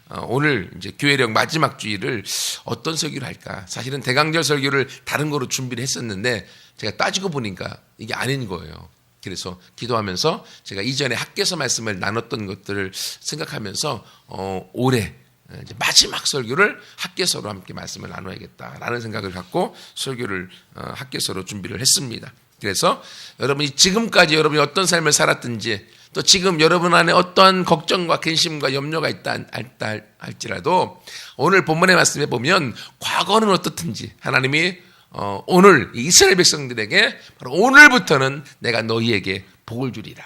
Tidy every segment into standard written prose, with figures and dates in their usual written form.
오늘 이제 교회력 마지막 주일을 어떤 설교를 할까? 사실은 대강절 설교를 다른 거로 준비를 했었는데 제가 따지고 보니까 이게 아닌 거예요. 그래서 기도하면서 제가 이전에 학개서 말씀을 나눴던 것들을 생각하면서 올해 이제 마지막 설교를 학개서로 함께 말씀을 나눠야겠다라는 생각을 갖고 설교를 학개서로 준비를 했습니다. 그래서 여러분이 지금까지 여러분이 어떤 삶을 살았든지 또 지금 여러분 안에 어떠한 걱정과 근심과 염려가 있다 할지라도 오늘 본문의 말씀에 보면 과거는 어떻든지 하나님이 오늘 이스라엘 백성들에게 바로 오늘부터는 내가 너희에게 복을 주리라.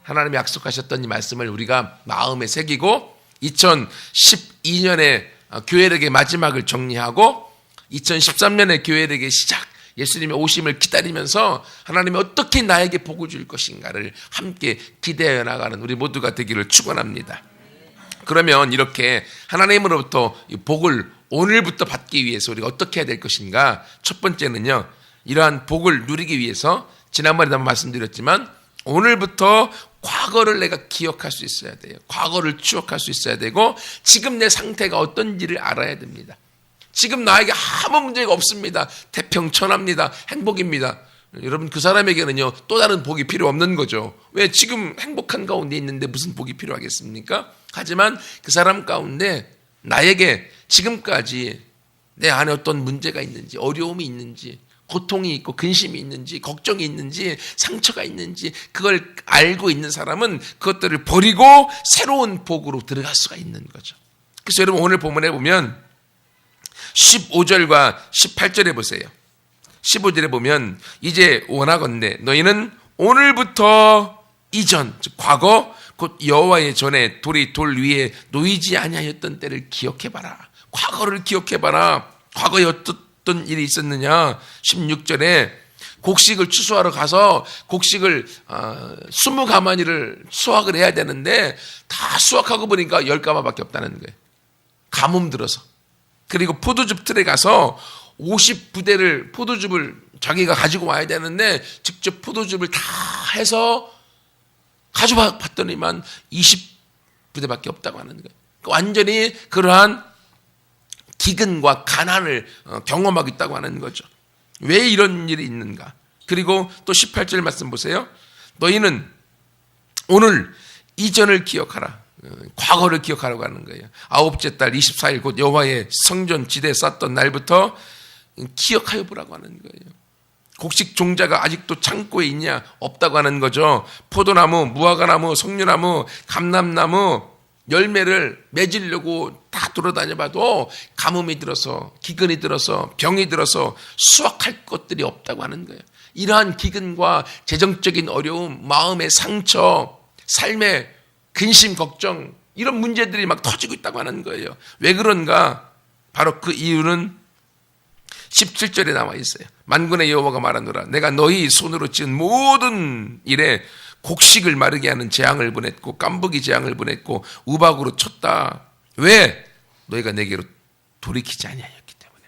하나님이 약속하셨던 이 말씀을 우리가 마음에 새기고 2012년에 교회력의 마지막을 정리하고 2013년에 교회력의 시작, 예수님의 오심을 기다리면서 하나님이 어떻게 나에게 복을 줄 것인가를 함께 기대해 나가는 우리 모두가 되기를 축원합니다. 그러면 이렇게 하나님으로부터 이 복을 오늘부터 받기 위해서 우리가 어떻게 해야 될 것인가? 첫 번째는요, 이러한 복을 누리기 위해서 지난번에도 한번 말씀드렸지만 오늘부터 과거를 내가 기억할 수 있어야 돼요. 과거를 추억할 수 있어야 되고 지금 내 상태가 어떤지를 알아야 됩니다. 지금 나에게 아무 문제가 없습니다. 태평천합니다. 행복입니다. 여러분 그 사람에게는요 또 다른 복이 필요 없는 거죠. 왜? 지금 행복한 가운데 있는데 무슨 복이 필요하겠습니까? 하지만 그 사람 가운데 나에게 지금까지 내 안에 어떤 문제가 있는지, 어려움이 있는지, 고통이 있고 근심이 있는지, 걱정이 있는지, 상처가 있는지 그걸 알고 있는 사람은 그것들을 버리고 새로운 복으로 들어갈 수가 있는 거죠. 그래서 여러분 오늘 본문에 보면 15절과 18절에 보세요. 15절에 보면 이제 원하건대 너희는 오늘부터 이전, 즉 과거 곧 여호와의 전에 돌이 돌 위에 놓이지 아니하였던 때를 기억해봐라. 과거를 기억해봐라. 과거에 어떤 일이 있었느냐. 16절에 곡식을 추수하러 가서 곡식을 20가마니를 수확을 해야 되는데 다 수확하고 보니까 10가마밖에 없다는 거예요. 가뭄 들어서. 그리고 포도즙 틀에 가서 50부대를 포도즙을 자기가 가지고 와야 되는데 직접 포도즙을 다 해서 가져봤더니만 20부대밖에 없다고 하는 거예요. 완전히 그러한 기근과 가난을 경험하고 있다고 하는 거죠. 왜 이런 일이 있는가? 그리고 또 18절 말씀 보세요. 너희는 오늘 이전을 기억하라. 과거를 기억하라고 하는 거예요. 아홉째 달 24일 곧 여호와의 성전 지대에 쌌던 날부터 기억하여 보라고 하는 거예요. 곡식 종자가 아직도 창고에 있냐? 없다고 하는 거죠. 포도나무, 무화과나무, 석류나무, 감람나무 열매를 맺으려고 다 돌아다녀봐도 가뭄이 들어서, 기근이 들어서, 병이 들어서 수확할 것들이 없다고 하는 거예요. 이러한 기근과 재정적인 어려움, 마음의 상처, 삶의 근심, 걱정 이런 문제들이 막 터지고 있다고 하는 거예요. 왜 그런가? 바로 그 이유는 17절에 나와 있어요. 만군의 여호와가 말하노라 내가 너희 손으로 지은 모든 일에 곡식을 마르게 하는 재앙을 보냈고 깐부기 재앙을 보냈고 우박으로 쳤다. 왜? 너희가 내게로 돌이키지 아니하였기 때문에.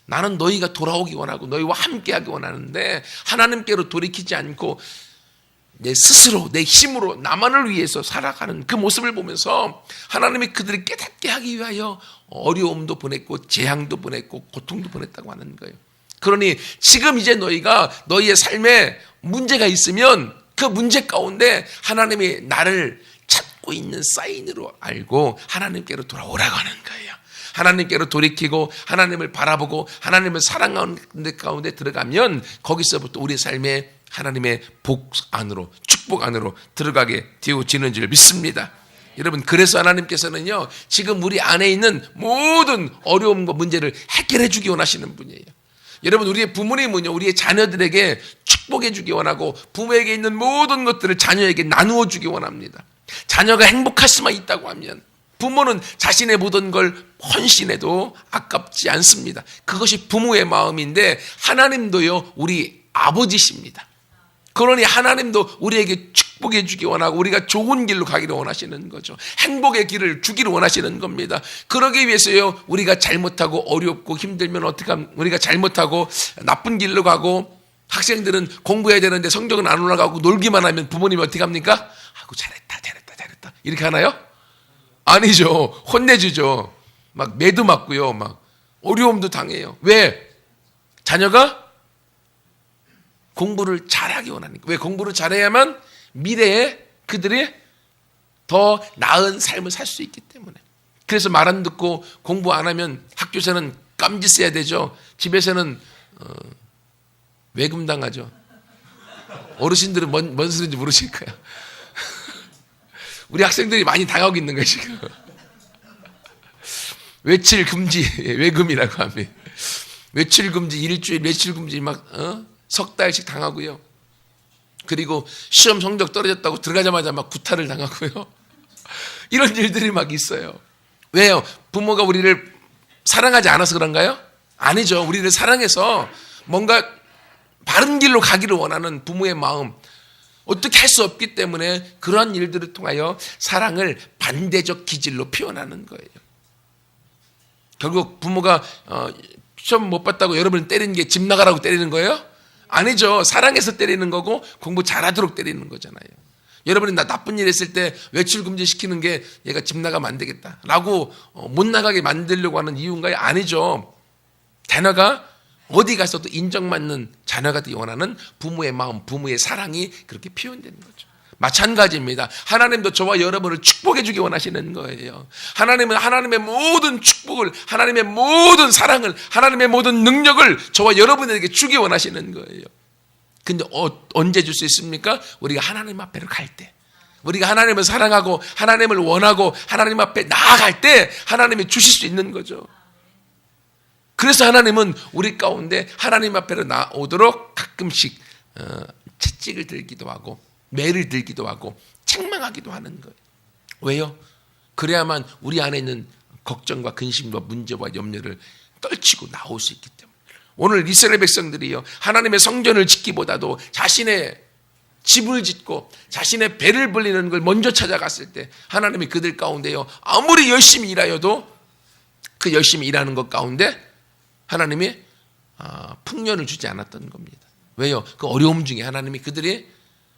나는 너희가 돌아오기 원하고 너희와 함께하기 원하는데 하나님께로 돌이키지 않고 내 스스로 내 힘으로 나만을 위해서 살아가는 그 모습을 보면서 하나님이 그들을 깨닫게 하기 위하여 어려움도 보냈고 재앙도 보냈고 고통도 보냈다고 하는 거예요. 그러니 지금 이제 너희가 너희의 삶에 문제가 있으면 그 문제 가운데 하나님이 나를 찾고 있는 사인으로 알고 하나님께로 돌아오라고 하는 거예요. 하나님께로 돌이키고 하나님을 바라보고 하나님을 사랑하는 가운데 들어가면 거기서부터 우리 삶에 하나님의 복 안으로 축복 안으로 들어가게 되어지는 줄 믿습니다. 여러분 그래서 하나님께서는요 지금 우리 안에 있는 모든 어려움과 문제를 해결해 주기 원하시는 분이에요. 여러분 우리의 부모님은요 우리의 자녀들에게 축복해 주기 원하고 부모에게 있는 모든 것들을 자녀에게 나누어 주기 원합니다. 자녀가 행복할 수만 있다고 하면 부모는 자신의 모든 걸 헌신해도 아깝지 않습니다. 그것이 부모의 마음인데 하나님도요 우리 아버지십니다. 그러니 하나님도 우리에게 축복해 주기 원하고 우리가 좋은 길로 가기를 원하시는 거죠. 행복의 길을 주기를 원하시는 겁니다. 그러기 위해서요 우리가 잘못하고 어렵고 힘들면 어떻게 하면 우리가 잘못하고 나쁜 길로 가고 학생들은 공부해야 되는데 성적은 안 올라가고 놀기만 하면 부모님이 어떻게 합니까? 아이고 잘했다 이렇게 하나요? 아니죠. 혼내주죠. 막 매도 맞고요. 막 어려움도 당해요. 왜? 자녀가 공부를 잘하기 원하니까. 왜? 공부를 잘해야만 미래에 그들이 더 나은 삶을 살 수 있기 때문에. 그래서 말 안 듣고 공부 안 하면 학교에서는 깜짓 써야 되죠. 집에서는 외금당하죠. 어르신들은 뭔 소리인지 모르실 거야. 우리 학생들이 많이 당하고 있는 거예요 지금. 외출 금지, 외금이라고 합니다. 외출 금지, 일주일 외출 금지 막 석 달씩 당하고요. 그리고 시험 성적 떨어졌다고 들어가자마자 막 구타를 당하고요. 이런 일들이 막 있어요. 왜요? 부모가 우리를 사랑하지 않아서 그런가요? 아니죠. 우리를 사랑해서 뭔가 바른 길로 가기를 원하는 부모의 마음, 어떻게 할 수 없기 때문에 그러한 일들을 통하여 사랑을 반대적 기질로 표현하는 거예요. 결국 부모가 시험 못 봤다고 여러분을 때리는 게 집 나가라고 때리는 거예요? 아니죠. 사랑해서 때리는 거고 공부 잘하도록 때리는 거잖아요. 여러분이 나 나쁜 일 했을 때 외출 금지시키는 게 얘가 집 나가면 안 되겠다라고 못 나가게 만들려고 하는 이유인가요? 아니죠. 자녀가 어디 가서도 인정받는 자녀가 되기 원하는 부모의 마음, 부모의 사랑이 그렇게 표현되는 거죠. 마찬가지입니다. 하나님도 저와 여러분을 축복해 주기 원하시는 거예요. 하나님은 하나님의 모든 축복을, 하나님의 모든 사랑을, 하나님의 모든 능력을 저와 여러분에게 주기 원하시는 거예요. 근데 언제 줄 수 있습니까? 우리가 하나님 앞에로 갈 때, 우리가 하나님을 사랑하고 하나님을 원하고 하나님 앞에 나아갈 때 하나님이 주실 수 있는 거죠. 그래서 하나님은 우리 가운데 하나님 앞에로 나오도록 가끔씩 채찍을 들기도 하고 매를 들기도 하고 책망하기도 하는 거예요. 왜요? 그래야만 우리 안에 있는 걱정과 근심과 문제와 염려를 떨치고 나올 수 있기 때문에. 오늘 이스라엘 백성들이요, 하나님의 성전을 짓기보다도 자신의 집을 짓고 자신의 배를 불리는 걸 먼저 찾아갔을 때 하나님이 그들 가운데요, 아무리 열심히 일하여도 그 열심히 일하는 것 가운데 하나님이 풍년을 주지 않았던 겁니다. 왜요? 그 어려움 중에 하나님이 그들이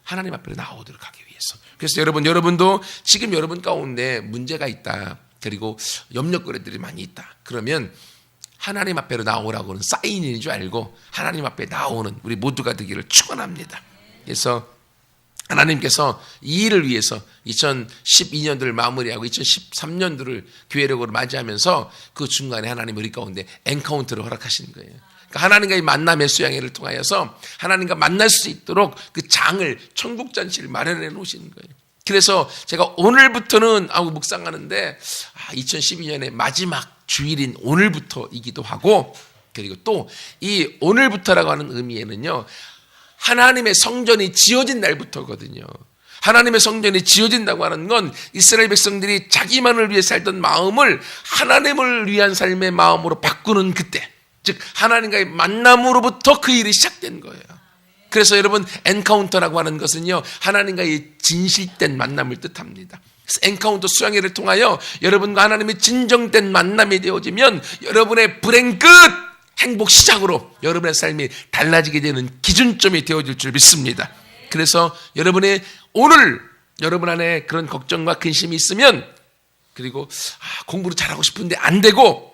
하나님 앞으로 나오도록 하기 위해서. 그래서 여러분도 지금 여러분 가운데 문제가 있다, 그리고 염려거리들이 많이 있다, 그러면 하나님 앞에로 나오라고는 사인인 줄 알고 하나님 앞에 나오는 우리 모두가 되기를 축원합니다. 그래서 하나님께서 이 일을 위해서 2012년도를 마무리하고 2013년도를 교회력으로 맞이하면서 그 중간에 하나님 우리 가운데 엔카운트를 허락하신 거예요. 그러니까 하나님과의 만남의 수양회를 통하여서 하나님과 만날 수 있도록 그 장을, 천국잔치를 마련해 놓으신 거예요. 그래서 제가 오늘부터는 묵상하는데 2012년의 마지막 주일인 오늘부터이기도 하고, 그리고 또 이 오늘부터라고 하는 의미에는요, 하나님의 성전이 지어진 날부터거든요. 하나님의 성전이 지어진다고 하는 건 이스라엘 백성들이 자기만을 위해 살던 마음을 하나님을 위한 삶의 마음으로 바꾸는 그때, 즉 하나님과의 만남으로부터 그 일이 시작된 거예요. 그래서 여러분, 엔카운터라고 하는 것은요, 하나님과의 진실된 만남을 뜻합니다. 엔카운터 수양회를 통하여 여러분과 하나님의 진정된 만남이 되어지면 여러분의 불행 끝, 행복 시작으로 여러분의 삶이 달라지게 되는 기준점이 되어질 줄 믿습니다. 그래서 여러분의 오늘 여러분 안에 그런 걱정과 근심이 있으면, 그리고 공부를 잘하고 싶은데 안 되고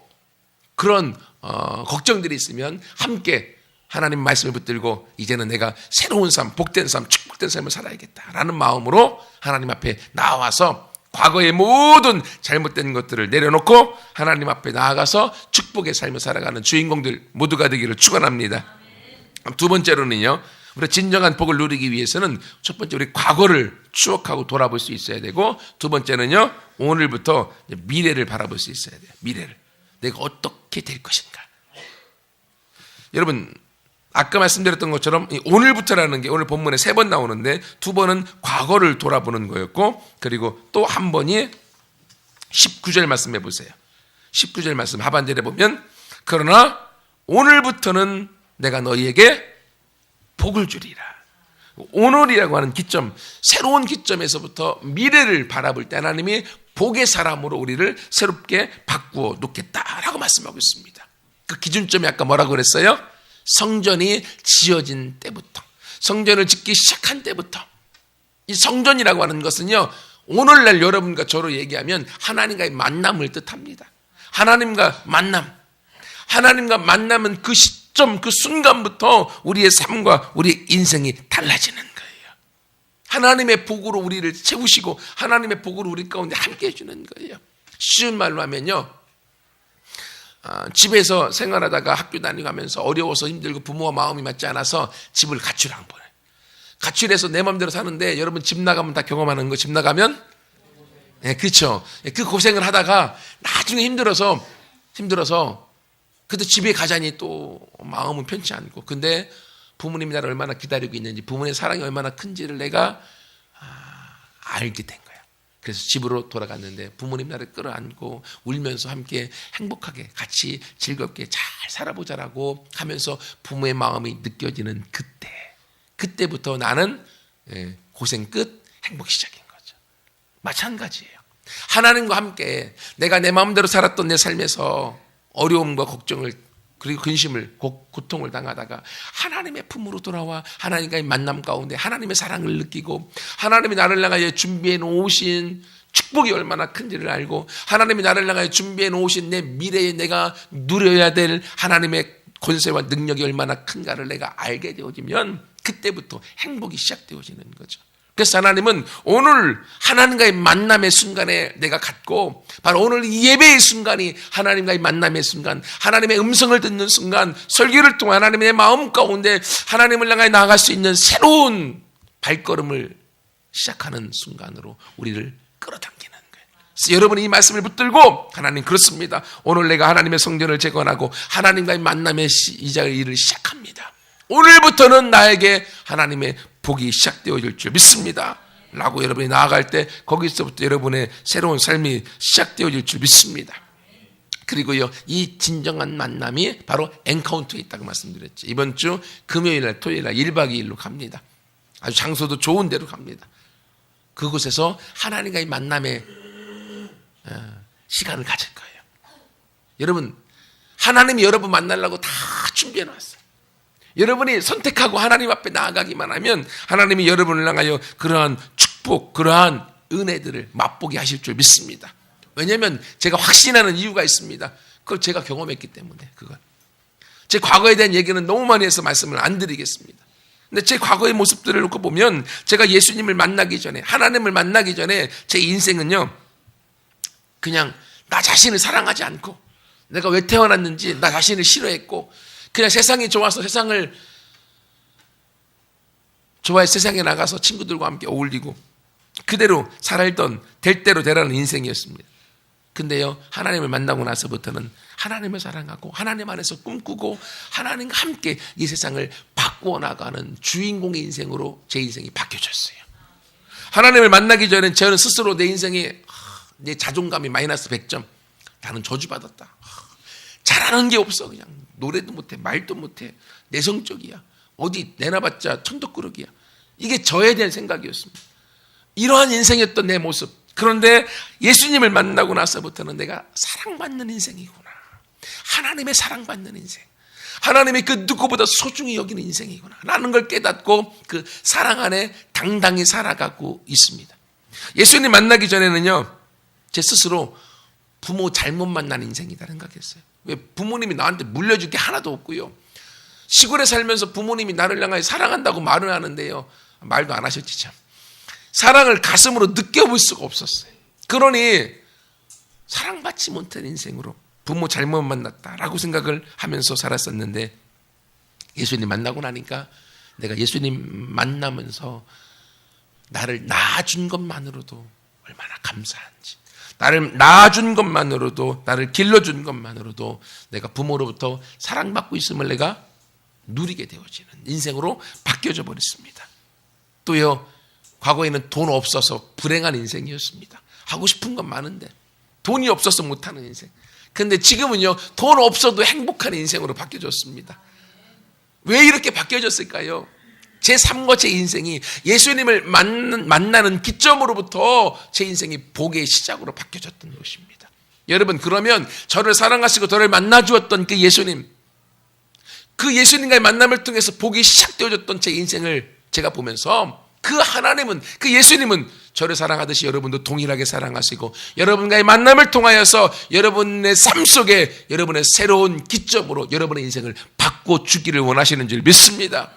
그런 걱정들이 있으면 함께 하나님 말씀을 붙들고 이제는 내가 새로운 삶, 복된 삶, 축복된 삶을 살아야겠다라는 마음으로 하나님 앞에 나와서 과거의 모든 잘못된 것들을 내려놓고 하나님 앞에 나아가서 축복의 삶을 살아가는 주인공들 모두가 되기를 축원합니다. 두 번째로는요, 우리 진정한 복을 누리기 위해서는 첫 번째 우리 과거를 추억하고 돌아볼 수 있어야 되고, 두 번째는요, 오늘부터 미래를 바라볼 수 있어야 돼요. 미래를. 내가 어떻게 될 것인가. 여러분, 아까 말씀드렸던 것처럼 오늘부터라는 게 오늘 본문에 3번 나오는데, 2번은 과거를 돌아보는 거였고, 그리고 또 한 번이 19절 말씀 해보세요. 19절 말씀 하반절에 보면, 그러나 오늘부터는 내가 너희에게 복을 주리라. 오늘이라고 하는 기점, 새로운 기점에서부터 미래를 바라볼 때 하나님이 복의 사람으로 우리를 새롭게 바꾸어 놓겠다라고 말씀하고 있습니다. 그 기준점이 아까 뭐라고 그랬어요? 성전이 지어진 때부터, 성전을 짓기 시작한 때부터. 이 성전이라고 하는 것은요, 오늘날 여러분과 저로 얘기하면 하나님과의 만남을 뜻합니다. 하나님과 만남. 하나님과 만남은 그 시점, 그 순간부터 우리의 삶과 우리의 인생이 달라지는 거예요. 하나님의 복으로 우리를 채우시고 하나님의 복으로 우리 가운데 함께 해주는 거예요. 쉬운 말로 하면요, 집에서 생활하다가 학교 다니고 하면서 어려워서 힘들고 부모와 마음이 맞지 않아서 집을 가출한 거예요. 가출해서 내 마음대로 사는데 여러분 집 나가면 다 경험하는 거. 집 나가면 네, 그렇죠. 그 고생을 하다가 나중에 힘들어서 그래도 집에 가자니 또 마음은 편치 않고, 근데 부모님이 나를 얼마나 기다리고 있는지, 부모님의 사랑이 얼마나 큰지를 내가 알게 된 거야. 그래서 집으로 돌아갔는데 부모님 나를 끌어안고 울면서 함께 행복하게 같이 즐겁게 잘 살아보자라고 하면서 부모의 마음이 느껴지는 그때부터 나는 고생 끝 행복 시작인 거죠. 마찬가지예요. 하나님과 함께 내가 내 마음대로 살았던 내 삶에서 어려움과 걱정을 그리고 근심을 고통을 당하다가 하나님의 품으로 돌아와 하나님과의 만남 가운데 하나님의 사랑을 느끼고 하나님이 나를 향하여 준비해 놓으신 축복이 얼마나 큰지를 알고 하나님이 나를 향하여 준비해 놓으신 내 미래에 내가 누려야 될 하나님의 권세와 능력이 얼마나 큰가를 내가 알게 되어지면 그때부터 행복이 시작되어지는 거죠. 그래서 하나님은 오늘 하나님과의 만남의 순간에 내가 갖고, 바로 오늘 이 예배의 순간이 하나님과의 만남의 순간, 하나님의 음성을 듣는 순간, 설교를 통해 하나님의 마음 가운데 하나님을 향해 나아갈 수 있는 새로운 발걸음을 시작하는 순간으로 우리를 끌어당기는 거예요. 그래서 여러분이 이 말씀을 붙들고, 하나님 그렇습니다, 오늘 내가 하나님의 성전을 재건하고 하나님과의 만남의 일을 시작합니다. 오늘부터는 나에게 하나님의 복이 시작되어질 줄 믿습니다 라고 여러분이 나아갈 때 거기서부터 여러분의 새로운 삶이 시작되어질 줄 믿습니다. 그리고요, 이 진정한 만남이 바로 엔카운터에 있다고 말씀드렸죠. 이번 주 금요일날 토요일날 1박 2일로 갑니다. 아주 장소도 좋은 데로 갑니다. 그곳에서 하나님과의 만남의 시간을 가질 거예요. 여러분, 하나님이 여러분 만나려고 다 준비해 놨어요. 여러분이 선택하고 하나님 앞에 나아가기만 하면 하나님이 여러분을 향하여 그러한 축복, 그러한 은혜들을 맛보게 하실 줄 믿습니다. 왜냐하면 제가 확신하는 이유가 있습니다. 그걸 제가 경험했기 때문에. 그건 제 과거에 대한 얘기는 너무 많이 해서 말씀을 안 드리겠습니다. 근데 제 과거의 모습들을 놓고 보면 제가 예수님을 만나기 전에, 하나님을 만나기 전에 제 인생은요, 그냥 나 자신을 사랑하지 않고 내가 왜 태어났는지 나 자신을 싫어했고, 그냥 세상이 좋아서 세상을 좋아해 세상에 나가서 친구들과 함께 어울리고 그대로 살던 될 대로 되라는 인생이었습니다. 근데요, 하나님을 만나고 나서부터는 하나님을 사랑하고 하나님 안에서 꿈꾸고 하나님과 함께 이 세상을 바꾸어 나가는 주인공의 인생으로 제 인생이 바뀌어졌어요. 하나님을 만나기 전엔 저는 스스로 내 인생에 내 자존감이 마이너스 100점, 나는 저주받았다, 잘하는 게 없어, 그냥 노래도 못해, 말도 못해, 내성적이야, 어디 내놔봤자 천덕꾸러기야, 이게 저에 대한 생각이었습니다. 이러한 인생이었던 내 모습. 그런데 예수님을 만나고 나서부터는 내가 사랑받는 인생이구나, 하나님의 사랑받는 인생, 하나님이 그 누구보다 소중히 여기는 인생이구나 라는 걸 깨닫고 그 사랑 안에 당당히 살아가고 있습니다. 예수님 만나기 전에는요, 제 스스로 부모 잘못 만난 인생이다 생각했어요. 왜? 부모님이 나한테 물려줄 게 하나도 없고요, 시골에 살면서 부모님이 나를 향하여 사랑한다고 말을 하는데요, 말도 안 하셨지 참. 사랑을 가슴으로 느껴볼 수가 없었어요. 그러니 사랑받지 못한 인생으로 부모 잘못 만났다라고 생각을 하면서 살았었는데, 예수님 만나고 나니까 내가 예수님 만나면서 나를 낳아준 것만으로도 얼마나 감사한지, 나를 낳아준 것만으로도, 나를 길러준 것만으로도 내가 부모로부터 사랑받고 있음을 내가 누리게 되어지는 인생으로 바뀌어져 버렸습니다. 또요, 과거에는 돈 없어서 불행한 인생이었습니다. 하고 싶은 건 많은데 돈이 없어서 못하는 인생. 근데 지금은요, 돈 없어도 행복한 인생으로 바뀌어졌습니다. 왜 이렇게 바뀌어졌을까요? 제 삶과 제 인생이 예수님을 만나는 기점으로부터 제 인생이 복의 시작으로 바뀌어졌던 것입니다. 여러분, 그러면 저를 사랑하시고 저를 만나주었던 그 예수님, 그 예수님과의 만남을 통해서 복이 시작되어졌던 제 인생을 제가 보면서 그 하나님은, 그 예수님은 저를 사랑하듯이 여러분도 동일하게 사랑하시고 여러분과의 만남을 통하여서 여러분의 삶 속에 여러분의 새로운 기점으로 여러분의 인생을 바꿔주기를 원하시는 줄 믿습니다.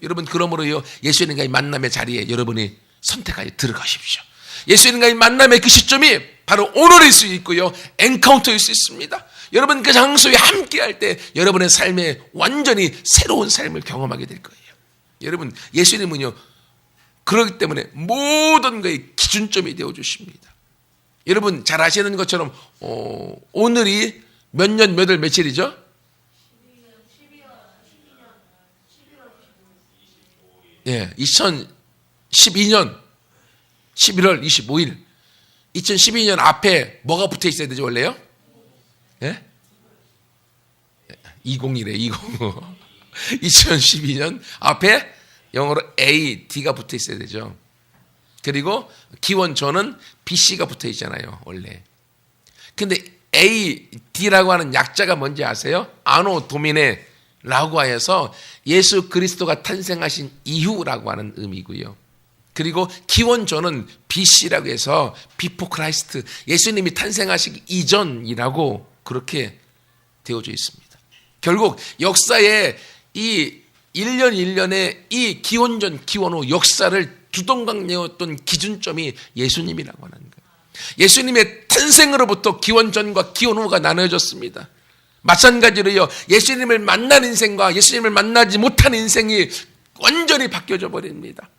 여러분 그러므로요 예수님과의 만남의 자리에 여러분이 선택하여 들어가십시오. 예수님과의 만남의 그 시점이 바로 오늘일 수 있고요 엔카운터일 수 있습니다. 여러분 그 장소에 함께할 때 여러분의 삶에 완전히 새로운 삶을 경험하게 될 거예요. 여러분 예수님은요 그렇기 때문에 모든 것의 기준점이 되어주십니다. 여러분 잘 아시는 것처럼 오늘이 몇 년 몇 월 며칠이죠? 2012년 11월 25일 2012년 앞에 뭐가 붙어 있어야 되죠 원래요? 예? 20이래 20 2012년 앞에 영어로 A, D가 붙어 있어야 되죠. 그리고 기원전은 BC가 붙어 있잖아요 원래. 근데 A, D라고 하는 약자가 뭔지 아세요? 아노 도미네 라고 하여서 예수 그리스도가 탄생하신 이후라고 하는 의미고요. 그리고 기원전은 BC라고 해서 Before Christ, 예수님이 탄생하시기 이전이라고 그렇게 되어져 있습니다. 결국 역사에 이 1년 1년의 이 기원전 기원후 역사를 두동강 내었던 기준점이 예수님이라고 하는 거예요. 예수님의 탄생으로부터 기원전과 기원후가 나눠졌습니다. 마찬가지로요 예수님을 만난 인생과 예수님을 만나지 못한 인생이 완전히 바뀌어져 버립니다.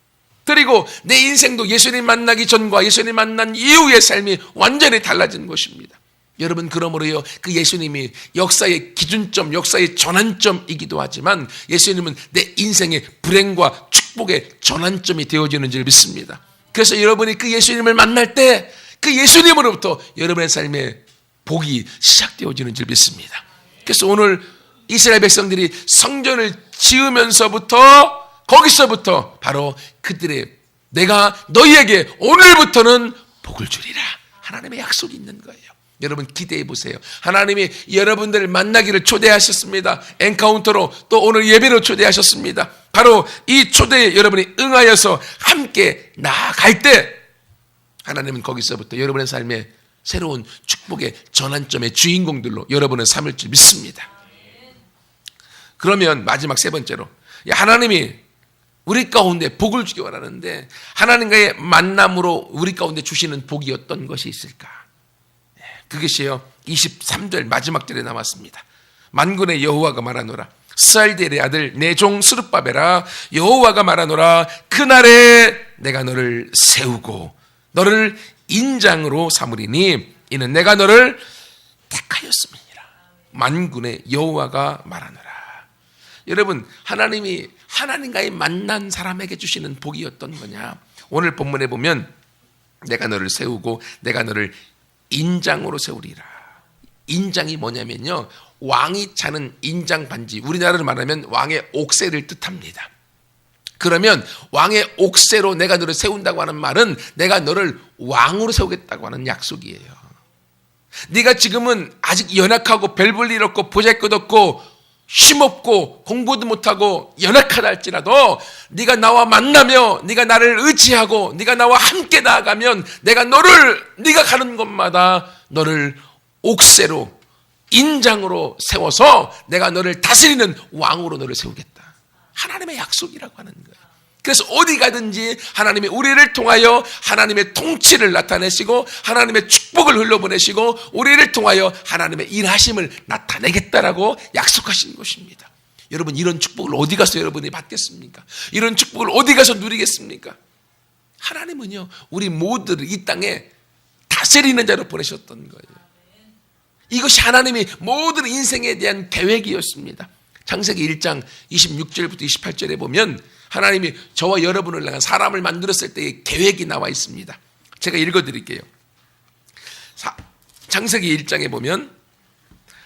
그리고 내 인생도 예수님 만나기 전과 예수님 만난 이후의 삶이 완전히 달라진 것입니다. 여러분 그러므로요 그 예수님이 역사의 기준점, 역사의 전환점이기도 하지만 예수님은 내 인생의 불행과 축복의 전환점이 되어지는 줄 믿습니다. 그래서 여러분이 그 예수님을 만날 때 그 예수님으로부터 여러분의 삶의 복이 시작되어지는 줄 믿습니다. 그래서 오늘 이스라엘 백성들이 성전을 지으면서부터 거기서부터 바로 그들의 내가 너희에게 오늘부터는 복을 주리라 하나님의 약속이 있는 거예요. 여러분 기대해 보세요. 하나님이 여러분들을 만나기를 초대하셨습니다. 엔카운터로 또 오늘 예배로 초대하셨습니다. 바로 이 초대에 여러분이 응하여서 함께 나아갈 때 하나님은 거기서부터 여러분의 삶에 새로운 축복의 전환점의 주인공들로 여러분을 삼을 줄 믿습니다. 그러면 마지막 세 번째로 하나님이 우리 가운데 복을 주기 원하는데 하나님과의 만남으로 우리 가운데 주시는 복이 어떤 것이 있을까? 그것이요 23절 마지막 절에 나왔습니다. 만군의 여호와가 말하노라 스알디엘의 아들 내 종 스룹바벨아 여호와가 말하노라 그날에 내가 너를 세우고 너를 인장으로 삼으리니 이는 내가 너를 택하였음이니라. 만군의 여호와가 말하노라. 여러분 하나님이 하나님과의 만난 사람에게 주시는 복이 어떤 거냐? 오늘 본문에 보면 내가 너를 세우고 내가 너를 인장으로 세우리라. 인장이 뭐냐면요 왕이 차는 인장 반지, 우리나라로 말하면 왕의 옥새를 뜻합니다. 그러면 왕의 옥새로 내가 너를 세운다고 하는 말은 내가 너를 왕으로 세우겠다고 하는 약속이에요. 네가 지금은 아직 연약하고 별 볼 일 없고 보잘것없고 힘없고 공부도 못하고 연약하다 할지라도 네가 나와 만나며 네가 나를 의지하고 네가 나와 함께 나아가면 내가 너를 네가 가는 곳마다 너를 옥새로 인장으로 세워서 내가 너를 다스리는 왕으로 너를 세우겠다. 하나님의 약속이라고 하는 거예요. 그래서 어디 가든지 하나님이 우리를 통하여 하나님의 통치를 나타내시고 하나님의 축복을 흘러보내시고 우리를 통하여 하나님의 일하심을 나타내겠다라고 약속하신 것입니다. 여러분 이런 축복을 어디 가서 여러분이 받겠습니까? 이런 축복을 어디 가서 누리겠습니까? 하나님은요 우리 모두를 이 땅에 다스리는 자로 보내셨던 거예요. 이것이 하나님이 모든 인생에 대한 계획이었습니다. 창세기 1장 26절부터 28절에 보면 하나님이 저와 여러분을 향한 사람을 만들었을 때의 계획이 나와 있습니다. 제가 읽어드릴게요. 창세기 1장에 보면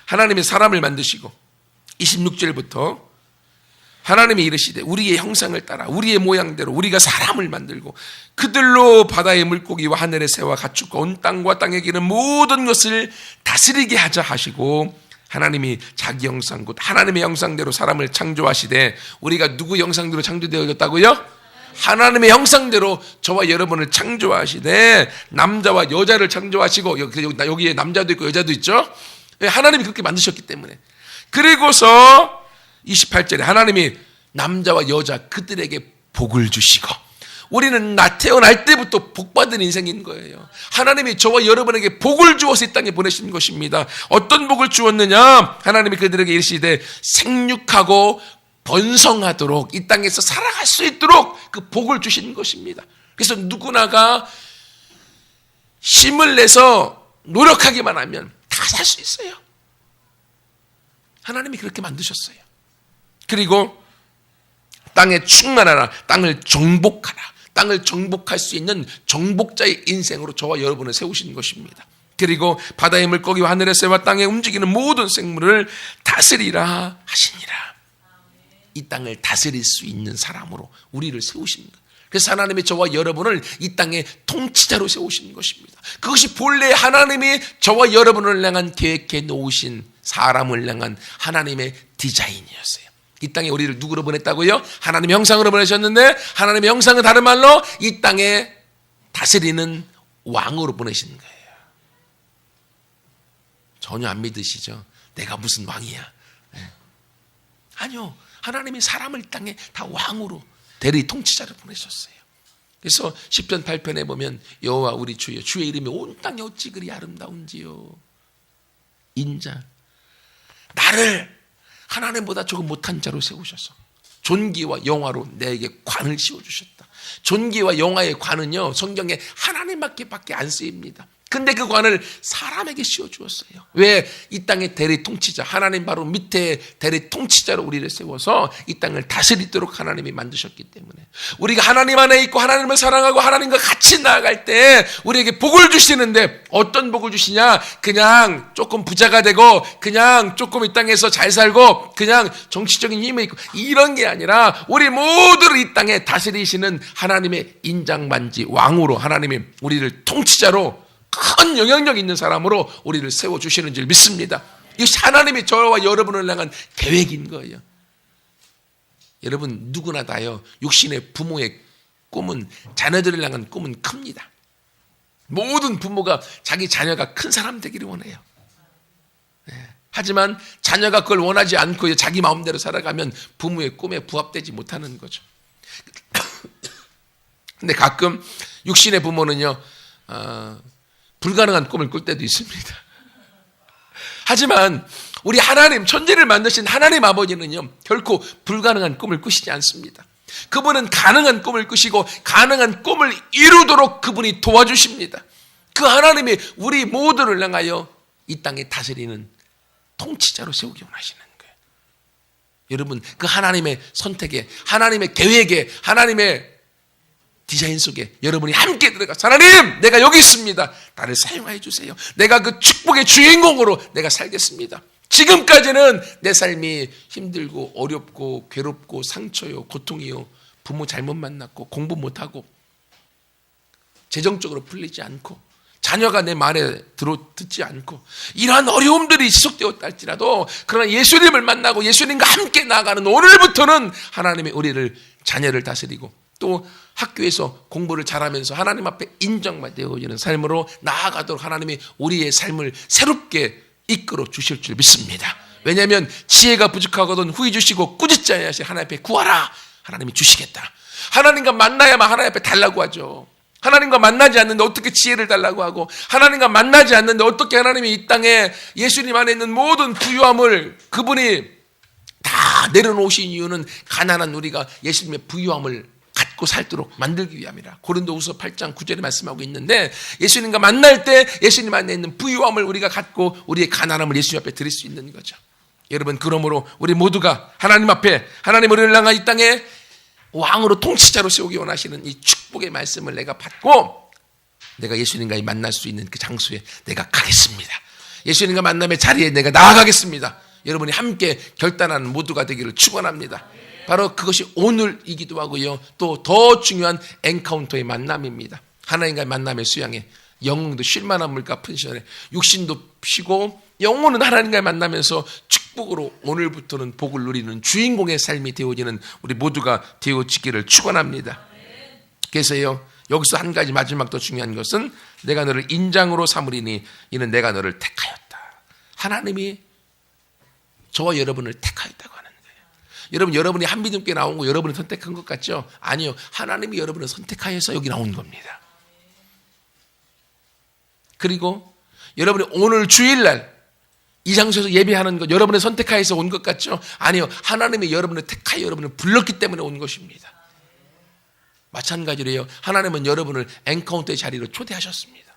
하나님이 사람을 만드시고 26절부터 하나님이 이르시되 우리의 형상을 따라 우리의 모양대로 우리가 사람을 만들고 그들로 바다의 물고기와 하늘의 새와 가축과 온 땅과 땅에 기는 모든 것을 다스리게 하자 하시고 하나님이 자기 형상 곧 하나님의 형상대로 사람을 창조하시되 우리가 누구 형상대로 창조되어졌다고요? 하나님의 형상대로 저와 여러분을 창조하시되 남자와 여자를 창조하시고 여기에 남자도 있고 여자도 있죠. 하나님이 그렇게 만드셨기 때문에. 그리고서 28절에 하나님이 남자와 여자 그들에게 복을 주시고, 우리는 태어날 때부터 복받은 인생인 거예요. 하나님이 저와 여러분에게 복을 주어서 이 땅에 보내신 것입니다. 어떤 복을 주었느냐? 하나님이 그들에게 이르시되 생육하고 번성하도록, 이 땅에서 살아갈 수 있도록 그 복을 주신 것입니다. 그래서 누구나가 힘을 내서 노력하기만 하면 다 살 수 있어요. 하나님이 그렇게 만드셨어요. 그리고 땅에 충만하라, 땅을 정복하라, 땅을 정복할 수 있는 정복자의 인생으로 저와 여러분을 세우신 것입니다. 그리고 바다의 물고기와 하늘의 새와 땅에 움직이는 모든 생물을 다스리라 하시니라. 이 땅을 다스릴 수 있는 사람으로 우리를 세우신 것. 그래서 하나님이 저와 여러분을 이 땅의 통치자로 세우신 것입니다. 그것이 본래 하나님이 저와 여러분을 향한 계획해 놓으신, 사람을 향한 하나님의 디자인이었어요. 이 땅에 우리를 누구로 보냈다고요? 하나님의 형상으로 보내셨는데, 하나님의 형상은 다른 말로 이 땅에 다스리는 왕으로 보내신 거예요. 전혀 안 믿으시죠? 내가 무슨 왕이야? 아니요. 하나님이 사람을 이 땅에 다 왕으로, 대리 통치자를 보내셨어요. 그래서 시편 8편에 보면 여호와 우리 주여, 주의 이름이 온 땅에 어찌 그리 아름다운지요. 인자, 나를 하나님보다 조금 못한 자로 세우셔서 존귀와 영화로 내게 관을 씌워주셨다. 존귀와 영화의 관은요, 성경에 하나님밖에 안 쓰입니다. 근데 그 관을 사람에게 씌워주었어요. 왜? 이 땅의 대리 통치자, 하나님 바로 밑에 대리 통치자로 우리를 세워서 이 땅을 다스리도록 하나님이 만드셨기 때문에, 우리가 하나님 안에 있고 하나님을 사랑하고 하나님과 같이 나아갈 때 우리에게 복을 주시는데, 어떤 복을 주시냐? 그냥 조금 부자가 되고, 그냥 조금 이 땅에서 잘 살고, 그냥 정치적인 힘이 있고, 이런 게 아니라 우리 모두를 이 땅에 다스리시는 하나님의 인장반지, 왕으로 하나님이 우리를 통치자로, 큰 영향력 있는 사람으로 우리를 세워주시는 줄 믿습니다. 이것이 하나님이 저와 여러분을 향한 계획인 거예요. 여러분 누구나 다요, 육신의 부모의 꿈은, 자녀들을 향한 꿈은 큽니다. 모든 부모가 자기 자녀가 큰 사람 되기를 원해요. 하지만 자녀가 그걸 원하지 않고 자기 마음대로 살아가면 부모의 꿈에 부합되지 못하는 거죠. 근데 가끔 육신의 부모는요, 불가능한 꿈을 꿀 때도 있습니다. 하지만 우리 하나님, 천지를 만드신 하나님 아버지는요, 결코 불가능한 꿈을 꾸시지 않습니다. 그분은 가능한 꿈을 꾸시고 가능한 꿈을 이루도록 그분이 도와주십니다. 그 하나님이 우리 모두를 향하여 이 땅에 다스리는 통치자로 세우기 원하시는 거예요. 여러분, 그 하나님의 선택에, 하나님의 계획에, 하나님의 디자인 속에 여러분이 함께 들어가서, 하나님, 내가 여기 있습니다. 나를 사용하여 주세요. 내가 그 축복의 주인공으로 내가 살겠습니다. 지금까지는 내 삶이 힘들고 어렵고 괴롭고 상처요, 고통이요, 부모 잘못 만났고 공부 못하고 재정적으로 풀리지 않고 자녀가 내 말에 듣지 않고 이러한 어려움들이 지속되었다 할지라도, 그러나 예수님을 만나고 예수님과 함께 나아가는 오늘부터는 하나님이 우리를, 자녀를 다스리고 또 학교에서 공부를 잘하면서 하나님 앞에 인정되어지는 삶으로 나아가도록 하나님이 우리의 삶을 새롭게 이끌어 주실 줄 믿습니다. 왜냐하면 지혜가 부족하거든 후히 주시고 꾸짖지 아니하시니 하나님 앞에 구하라, 하나님이 주시겠다. 하나님과 만나야만 하나님 앞에 달라고 하죠. 하나님과 만나지 않는데 어떻게 지혜를 달라고 하고, 하나님과 만나지 않는데 어떻게 하나님이 이 땅에 예수님 안에 있는 모든 부유함을 그분이 다 내려놓으신 이유는 가난한 우리가 예수님의 부유함을 갖고 살도록 만들기 위함이라. 고린도후서 8장 9절에 말씀하고 있는데, 예수님과 만날 때 예수님 안에 있는 부유함을 우리가 갖고 우리의 가난함을 예수님 앞에 드릴 수 있는 거죠. 여러분, 그러므로 우리 모두가 하나님 앞에, 하나님 우리를 향한 이 땅에 왕으로 통치자로 세우기 원하시는 이 축복의 말씀을 내가 받고, 내가 예수님과 만날 수 있는 그 장소에 내가 가겠습니다. 예수님과 만남의 자리에 내가 나아가겠습니다. 여러분이 함께 결단하는 모두가 되기를 축원합니다. 바로 그것이 오늘이기도 하고요, 또 더 중요한 엔카운터의 만남입니다. 하나님과의 만남의 수양에 영웅도 쉴만한 물가 푼 시절에 육신도 쉬고 영혼은 하나님과의 만나면서 축복으로 오늘부터는 복을 누리는 주인공의 삶이 되어지는 우리 모두가 되어지기를 축원합니다. 그래서요, 여기서 한 가지 마지막 더 중요한 것은 내가 너를 인장으로 삼으리니 이는 내가 너를 택하였다. 하나님이 저와 여러분을 택하였다고 하는 거예요. 여러분이 한 믿음께 나온 거 여러분이 선택한 것 같죠? 아니요. 하나님이 여러분을 선택하여서 여기 나온 겁니다. 그리고 여러분이 오늘 주일날 이 장소에서 예배하는 것 여러분의 선택하여서 온 것 같죠? 아니요. 하나님이 여러분을 택하여 여러분을 불렀기 때문에 온 것입니다. 마찬가지로요. 하나님은 여러분을 엔카운터의 자리로 초대하셨습니다.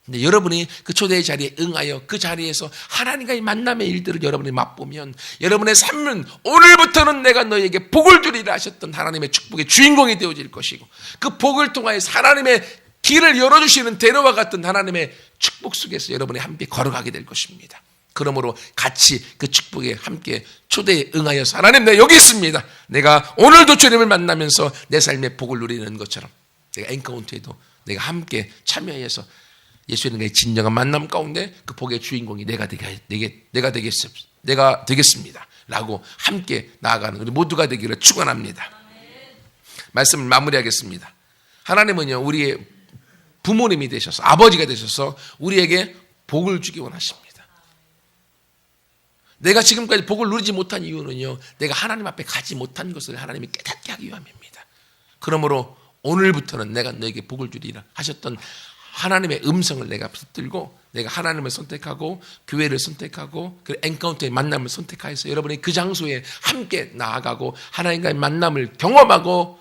근데 여러분이 그 초대의 자리에 응하여 그 자리에서 하나님과의 만남의 일들을 여러분이 맛보면 여러분의 삶은 오늘부터는 내가 너에게 복을 주리라 하셨던 하나님의 축복의 주인공이 되어질 것이고 그 복을 통하여서 하나님의 길을 열어주시는 대로와 같은 하나님의 축복 속에서 여러분이 함께 걸어가게 될 것입니다. 그러므로 같이 그 축복에 함께 초대에 응하여서 하나님 내가 여기 있습니다. 내가 오늘도 주님을 만나면서 내 삶의 복을 누리는 것처럼 내가 엔카운트에도 내가 함께 참여해서 예수님과의 진정한 만남 가운데 그 복의 주인공이 내가 되겠습니다. 라고 함께 나아가는 우리 모두가 되기를 축원합니다. 말씀을 마무리하겠습니다. 하나님은요 우리의 부모님이 되셔서 아버지가 되셔서 우리에게 복을 주기 원하십니다. 내가 지금까지 복을 누리지 못한 이유는요 내가 하나님 앞에 가지 못한 것을 하나님이 깨닫게 하기 위함입니다. 그러므로 오늘부터는 내가 너에게 복을 주리라 하셨던 하나님의 음성을 내가 붙들고 내가 하나님을 선택하고 교회를 선택하고 그 엔카운터의 만남을 선택하여서 여러분이 그 장소에 함께 나아가고 하나님과의 만남을 경험하고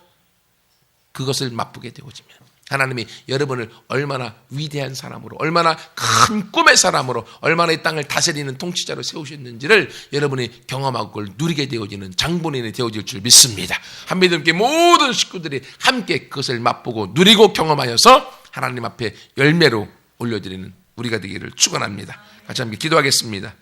그것을 맛보게 되어지면 하나님이 여러분을 얼마나 위대한 사람으로 얼마나 큰 꿈의 사람으로 얼마나 이 땅을 다스리는 통치자로 세우셨는지를 여러분이 경험하고 그걸 누리게 되어지는 장본인이 되어질 줄 믿습니다. 한믿음께 모든 식구들이 함께 그것을 맛보고 누리고 경험하여서 하나님 앞에 열매로 올려드리는 우리가 되기를 축원합니다. 같이 함께 기도하겠습니다.